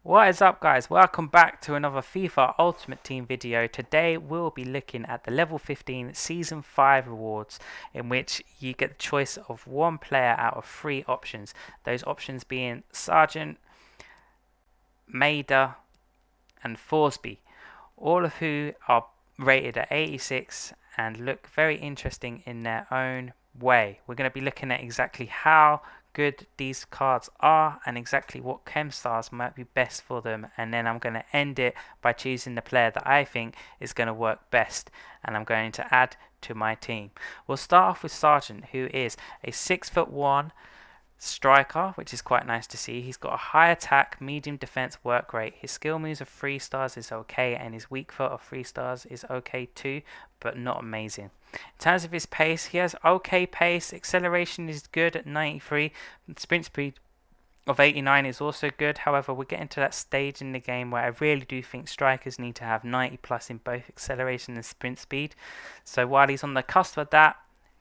What is up, guys? Welcome back to another FIFA Ultimate Team video. Today we'll be looking at the level 15 season 5 rewards, in which you get the choice of one player out of 3 options. Those options being Sargent, Maeda and Thorsby, all of who are rated at 86 and look very interesting in their own way. We're going to be looking at exactly how good these cards are and exactly what Chemstars might be best for them, and then I'm going to end it by choosing the player that I think is going to work best and I'm going to add to my team. We'll start off with Sargent, who is a 6'1" striker, which is quite nice to see. He's got a high attack, medium defense work rate. His skill moves of 3 stars is okay, and his weak foot of 3 stars is okay too, but not amazing. In terms of his pace, he has okay pace. Acceleration is good at 93. Sprint speed of 89 is also good. However, we're getting to that stage in the game where I really do think strikers need to have 90 plus in both acceleration and sprint speed. So while he's on the cusp of that,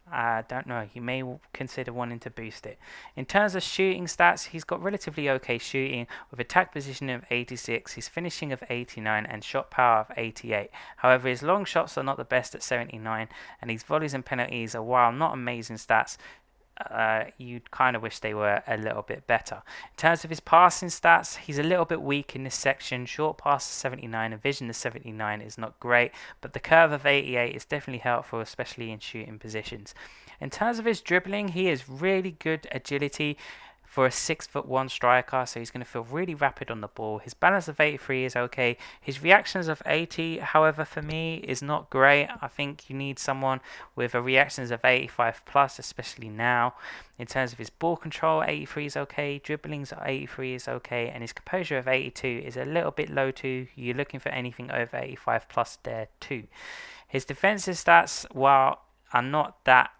I don't know, you may consider wanting to boost it. In terms of shooting stats, he's got relatively okay shooting with attack position of 86, his finishing of 89 and shot power of 88. However, his long shots are not the best at 79, and his volleys and penalties are, while not amazing stats, you'd kind of wish they were a little bit better. In terms of his passing stats, he's a little bit weak in this section. Short pass of 79 and vision of 79 is not great, but the curve of 88 is definitely helpful, especially in shooting positions. In terms of his dribbling, he is really good agility for a 6'1" striker, so he's going to feel really rapid on the ball. His balance of 83 is okay. His reactions of 80, however, for me is not great. I think you need someone with a reactions of 85 plus, especially now. In terms of his ball control, 83 is okay. Dribblings at 83 is okay, and his composure of 82 is a little bit low too. You're looking for anything over 85 plus there too. His defensive stats, while are not that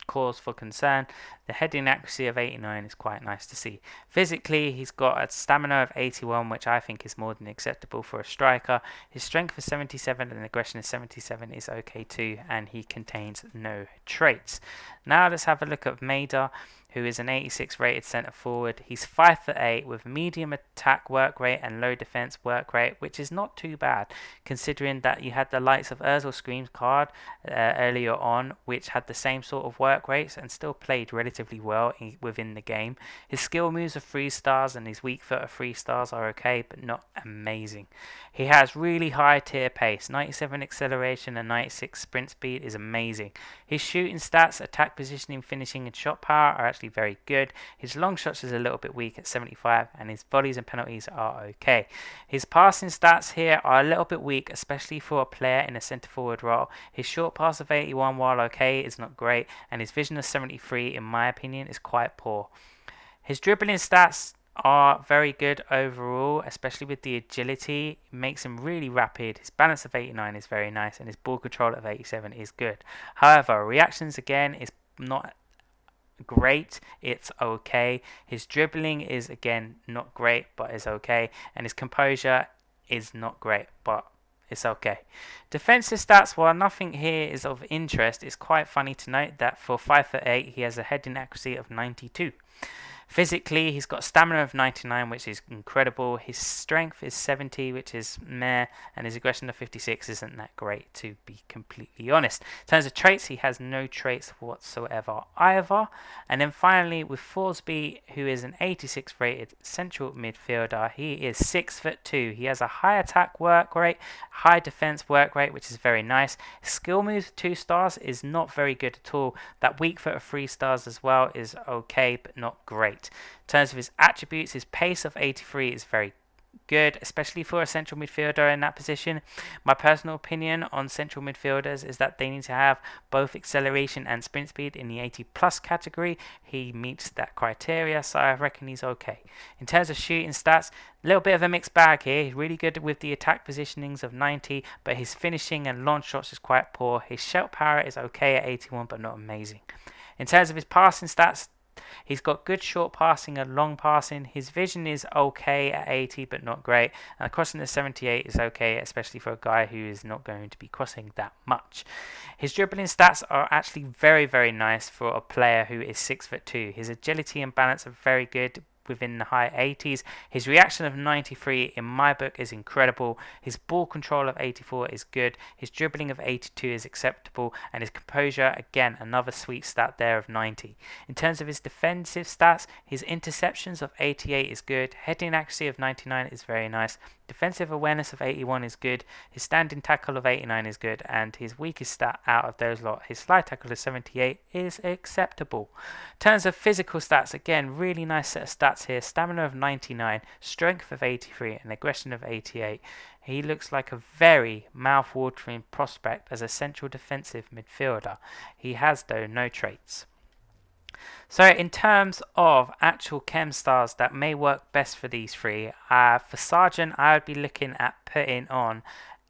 cause for concern, the heading accuracy of 89 is quite nice to see. Physically, he's got a stamina of 81, which I think is more than acceptable for a striker. His strength of 77 and aggression of 77 is okay too, and he contains no traits. Now let's have a look at Medea, who is an 86 rated centre forward. He's 5'8" with medium attack work rate and low defence work rate, which is not too bad considering that you had the likes of Özil Scream's card earlier on, which had the same sort of work rates and still played relatively well within the game. His skill moves of 3 stars and his weak foot of 3 stars are okay, but not amazing. He has really high tier pace, 97 acceleration and 96 sprint speed is amazing. His shooting stats, attack positioning, finishing and shot power are actually very good. His long shots is a little bit weak at 75, and his volleys and penalties are okay. His passing stats here are a little bit weak, especially for a player in a centre forward role. His short pass of 81, while okay, is not great, and his vision of 73 in my opinion is quite poor. His dribbling stats are very good overall, especially with the agility. It makes him really rapid. His balance of 89 is very nice, and his ball control of 87 is good. However, reactions again is not great, it's okay. His dribbling is again not great, but is okay, and his composure is not great, but it's okay. Defensive stats, while nothing here is of interest, it's quite funny to note that for 5'8", he has a heading accuracy of 92. Physically, he's got stamina of 99, which is incredible. His strength is 70, which is meh, and his aggression of 56 isn't that great, to be completely honest. In terms of traits, he has no traits whatsoever either. And then finally, with Thorsby, who is an 86 rated central midfielder, he is 6'2". He has a high attack work rate, high defense work rate, which is very nice. Skill moves 2 stars is not very good at all. That weak foot of 3 stars as well is okay, but not great. In terms of his attributes, his pace of 83 is very good, especially for a central midfielder in that position. My personal opinion on central midfielders is that they need to have both acceleration and sprint speed in the 80 plus category. He meets that criteria, so I reckon he's okay. In terms of shooting stats, a little bit of a mixed bag here. He's really good with the attack positionings of 90, but his finishing and long shots is quite poor. His shot power is okay at 81, but not amazing. In terms of his passing stats, he's got good short passing and long passing. His vision is okay at 80, but not great. And crossing the 78 is okay, especially for a guy who is not going to be crossing that much. His dribbling stats are actually very, very nice for a player who is 6'2". His agility and balance are very good. within the high 80s. His reaction of 93 in my book is incredible. His ball control of 84 is good. His dribbling of 82 is acceptable. And his composure, again, another sweet stat there of 90. In terms of his defensive stats, his interceptions of 88 is good. Heading accuracy of 99 is very nice. Defensive awareness of 81 is good. His standing tackle of 89 is good. And his weakest stat out of those lot, his slide tackle of 78, is acceptable. In terms of physical stats, again, really nice set of stats here. Stamina of 99, strength of 83, and aggression of 88. He looks like a very mouth-watering prospect as a central defensive midfielder. He has, though, no traits. So in terms of actual Chemstars that may work best for these three, for Sargent, I would be looking at putting on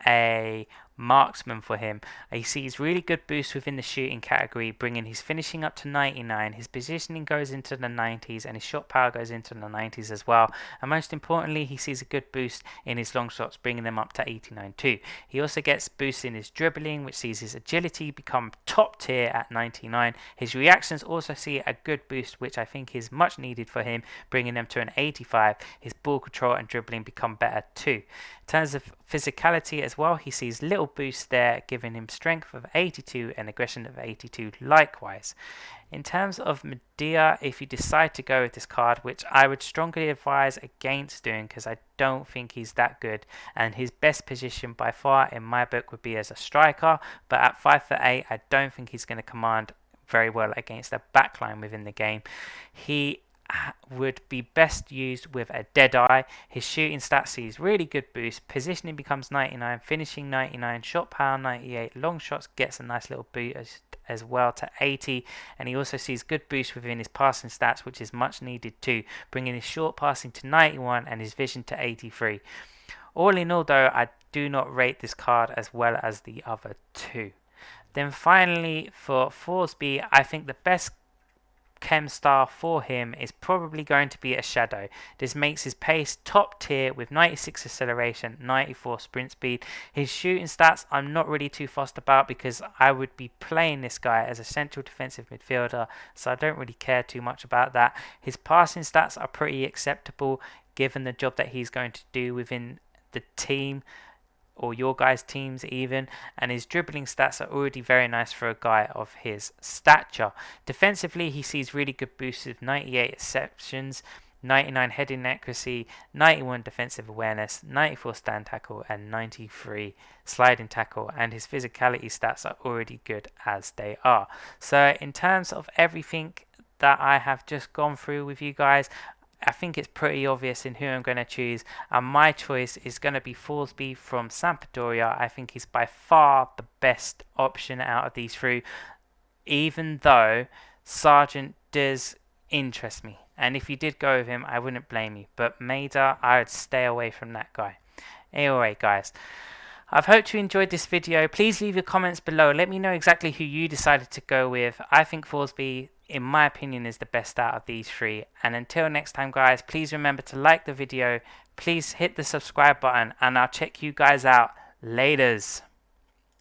a marksman for him. He sees really good boost within the shooting category, bringing his finishing up to 99, his positioning goes into the 90s, and his shot power goes into the 90s as well. And most importantly, he sees a good boost in his long shots, bringing them up to 89 too. He also gets boosts in his dribbling, which sees his agility become top tier at 99. His reactions also see a good boost, which I think is much needed for him, bringing them to an 85. His ball control and dribbling become better too. In terms of physicality as well, he sees little boost there, giving him strength of 82 and aggression of 82 likewise. In terms of Medea, if you decide to go with this card, which I would strongly advise against doing because I don't think he's that good, and his best position by far in my book would be as a striker, but at 5'8", I don't think he's going to command very well against a backline within the game. He would be best used with a dead eye. His shooting stats sees really good boost, positioning becomes 99, finishing 99, shot power 98, long shots gets a nice little boost as well to 80, and he also sees good boost within his passing stats, which is much needed too, bringing his short passing to 91 and his vision to 83. All in all though, I do not rate this card as well as the other two. Then finally for Thorsby, I think the best chem star for him is probably going to be a shadow. This makes his pace top tier with 96 acceleration, 94 sprint speed. His shooting stats I'm not really too fussed about because I would be playing this guy as a central defensive midfielder, so I don't really care too much about that. His passing stats are pretty acceptable given the job that he's going to do within the team, or your guys' teams even, and his dribbling stats are already very nice for a guy of his stature. Defensively, he sees really good boosts with 98 interceptions, 99 heading accuracy, 91 defensive awareness, 94 stand tackle, and 93 sliding tackle, and his physicality stats are already good as they are. So in terms of everything that I have just gone through with you guys, I think it's pretty obvious in who I'm going to choose, and my choice is going to be Thorsby from Sampdoria. I think he's by far the best option out of these three, even though Sargent does interest me, and if you did go with him I wouldn't blame you, but Maeda, I would stay away from that guy. Anyway guys, I've hoped you enjoyed this video. Please leave your comments below. Let me know exactly who you decided to go with. I think Thorsby, in my opinion, is the best out of these three. And until next time guys, please remember to like the video. Please hit the subscribe button and I'll check you guys out. Laters.